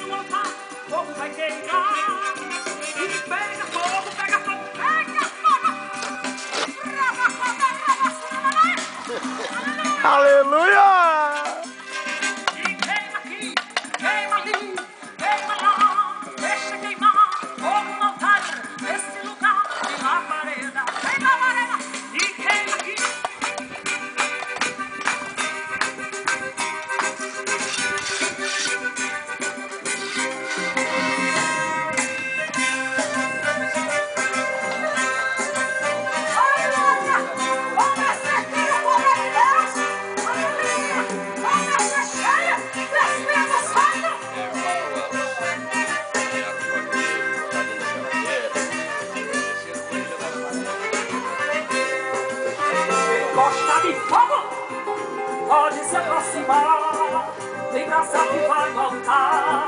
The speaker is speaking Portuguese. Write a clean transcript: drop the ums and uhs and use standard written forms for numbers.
no altar, fogo vai queimar. E pega fogo, pega fogo, pega fogo. Aleluia! E queima aqui, queima ali, queima lá. Deixa queimar fogo no altar, nesse lugar e na vareda. Vem na vareda e queima aqui. Aleluia! Vamos ser aqui o povo de Deus! Aleluia! Vamos ser cheia do Espírito Santo! Quem gosta de fogo pode se aproximar. Tem graça que vai voltar.